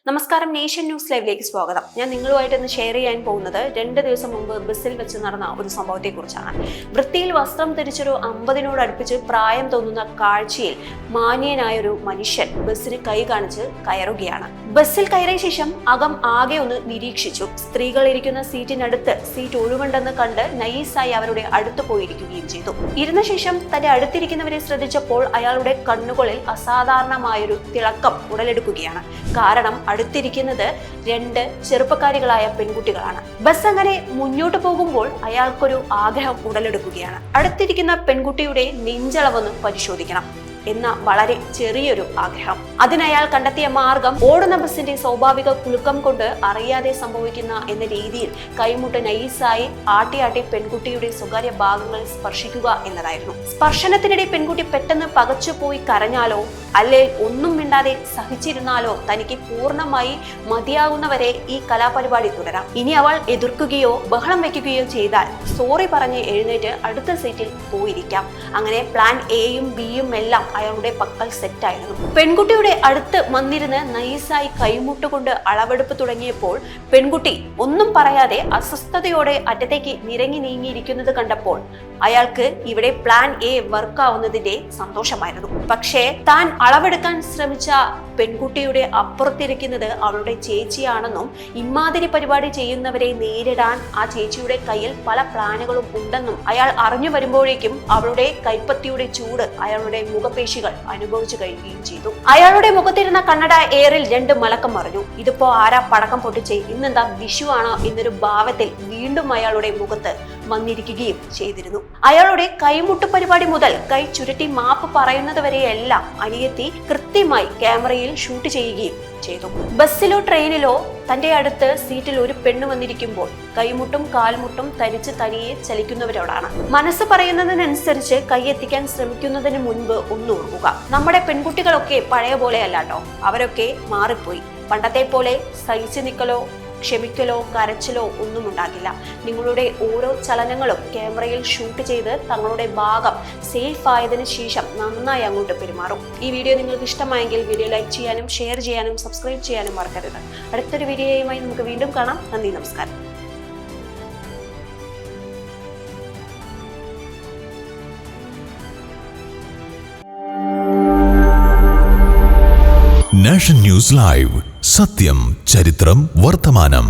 നമസ്കാരം, nation news ലൈവിലേക്ക് സ്വാഗതം. ഞാൻ നിങ്ങളുമായിട്ട് ഇന്ന് ഷെയർ ചെയ്യാൻ പോകുന്നത് 2 ദിവസം മുമ്പ് ബസ്സിൽ വെച്ച് നടന്ന ഒരു സംഭവത്തെക്കുറിച്ചാണ്. വൃത്തിയിൽ വസ്ത്രം ധരിച്ചൊരു 50നോട് അടുപ്പിച്ച് പ്രായം തോന്നുന്ന കാഴ്ചയിൽ മാന്യനായൊരു മനുഷ്യൻ ബസ്സിന് കൈ കാണിച്ച് കയറുകയാണ്. ബസ്സിൽ കയറിയ ശേഷം അകം ആകെ ഒന്ന് നിരീക്ഷിച്ചു. സ്ത്രീകൾ ഇരിക്കുന്ന സീറ്റിനടുത്ത് സീറ്റ് ഒഴിവുണ്ടെന്ന് കണ്ട് നൈസായി അവരുടെ അടുത്ത് പോയിരിക്കുകയും ചെയ്തു. ഇരുന്ന ശേഷം തന്റെ അടുത്തിരിക്കുന്നവരെ ശ്രദ്ധിച്ചപ്പോൾ അയാളുടെ കണ്ണുകളിൽ അസാധാരണമായൊരു തിളക്കം ഉടലെടുക്കുകയാണ്. കാരണം അടുത്തിരിക്കുന്നത് 2 ചെറുപ്പക്കാരികളായ പെൺകുട്ടികളാണ്. ബസ് അങ്ങനെ മുന്നോട്ട് പോകുമ്പോൾ അയാൾക്കൊരു ആഗ്രഹം ഉടലെടുക്കുകയാണ്. അടുത്തിരിക്കുന്ന പെൺകുട്ടിയുടെ നെഞ്ചളവൊന്ന് പരിശോധിക്കണം എന്ന വളരെ ചെറിയൊരു ആഗ്രഹം. അതിനയാൾ കണ്ടെത്തിയ മാർഗം ഓടുന്ന ബസിന്റെ സ്വാഭാവിക കുലുക്കം കൊണ്ട് അറിയാതെ സംഭവിക്കുന്ന എന്ന രീതിയിൽ കൈമുട്ട് നൈസായി ആട്ടി പെൺകുട്ടിയുടെ സ്വകാര്യ ഭാഗങ്ങൾ സ്പർശിക്കുക എന്നതായിരുന്നു. സ്പർശനത്തിനിടെ പെൺകുട്ടി പെട്ടെന്ന് പകച്ചുപോയി കരഞ്ഞാലോ അല്ലെ ഒന്നും മിണ്ടാതെ സഹിച്ചിരുന്നാലോ തനിക്ക് പൂർണ്ണമായി മതിയാകുന്നവരെ ഈ കലാപരിപാടി തുടരാം. ഇനി അവൾ എതിർക്കുകയോ ബഹളം വെക്കുകയോ ചെയ്താൽ സോറി പറഞ്ഞ് എഴുന്നേറ്റ് അടുത്ത സീറ്റിൽ പോയിരിക്കാം. അങ്ങനെ പ്ലാൻ എയും ബിയും എല്ലാം അയാളുടെ പക്കൽ സെറ്റായിരുന്നു. പെൺകുട്ടിയുടെ അടുത്ത് വന്നിരുന്ന് നൈസായി കൈമുട്ടുകൊണ്ട് അളവെടുപ്പ് തുടങ്ങിയപ്പോൾ പെൺകുട്ടി ഒന്നും പറയാതെ അസ്വസ്ഥതയോടെ അറ്റത്തേക്ക് നിരങ്ങി നീങ്ങിയിരിക്കുന്നത് കണ്ടപ്പോൾ അയാൾക്ക് ഇവിടെ പ്ലാൻ എ വർക്കാവുന്നതിന്റെ സന്തോഷമായിരുന്നു. പക്ഷേ താൻ അളവെടുക്കാൻ ശ്രമിച്ച പെൺകുട്ടിയുടെ അപ്പുറത്തിരിക്കുന്നത് അവളുടെ ചേച്ചിയാണെന്നും ഇമാതിരി പരിപാടി ചെയ്യുന്നവരെ നേരിടാൻ ആ ചേച്ചിയുടെ കയ്യിൽ പല പ്ലാനുകളും ഉണ്ടെന്നും അയാൾ അറിഞ്ഞു വരുമ്പോഴേക്കും അവളുടെ കൈപ്പത്തിയുടെ ചൂട് അയാളുടെ മുഖപേശികൾ അനുഭവിച്ചു കഴിയുകയും ചെയ്തു. അയാളുടെ മുഖത്തിരുന്ന കണ്ണട എയറിൽ 2 മലക്കം മറിഞ്ഞു. ഇതിപ്പോ ആരാ പടക്കം പൊട്ടിച്ച് ഇന്നെന്താ വിഷു ആണോ എന്നൊരു ഭാവത്തിൽ വീണ്ടും അയാളുടെ മുഖത്ത് വന്നിരിക്കുകയും ചെയ്തിരുന്നു. അയാളുടെ കൈമുട്ട് പരിപാടി മുതൽ കൈ ചുരുട്ടി മാപ്പ് പറയുന്നത് വരെയെല്ലാം അനിയത്തി കൃത്യമായി ക്യാമറയിൽ ഷൂട്ട് ചെയ്യുകയും ചെയ്തു. ബസ്സിലോ ട്രെയിനിലോ തന്റെ അടുത്ത് സീറ്റിൽ ഒരു പെണ്ണ് വന്നിരിക്കുമ്പോൾ കൈമുട്ടും കാൽമുട്ടും തരിച്ച് തനിയെ ചലിക്കുന്നവരോടാണ്. മനസ്സ് പറയുന്നതിനനുസരിച്ച് കൈ എത്തിക്കാൻ ശ്രമിക്കുന്നതിന് മുൻപ് ഒന്ന് ഓർക്കുക. നമ്മുടെ പെൺകുട്ടികളൊക്കെ പഴയ പോലെ അല്ലാട്ടോ, അവരൊക്കെ മാറിപ്പോയി. പണ്ടത്തെ പോലെ സഹിച്ചു നിൽക്കലോ ക്ഷമിക്കലോ കരച്ചിലോ ഒന്നും ഉണ്ടാകില്ല. നിങ്ങളുടെ ഓരോ ചലനങ്ങളും ക്യാമറയിൽ ഷൂട്ട് ചെയ്ത് തങ്ങളുടെ ഭാഗം സേഫ് ആയതിനു ശേഷം നന്നായി അങ്ങോട്ട് പെരുമാറും. ഈ വീഡിയോ നിങ്ങൾക്ക് ഇഷ്ടമായെങ്കിൽ വീഡിയോ ലൈക്ക് ചെയ്യാനും ഷെയർ ചെയ്യാനും സബ്സ്ക്രൈബ് ചെയ്യാനും മറക്കരുത്. അടുത്തൊരു വീഡിയോയുമായി നമുക്ക് വീണ്ടും കാണാം. നന്ദി, നമസ്കാരം. നാഷൻ ന്യൂസ് ലൈവ്, സത്യം, ചരിത്രം, വർത്തമാനം.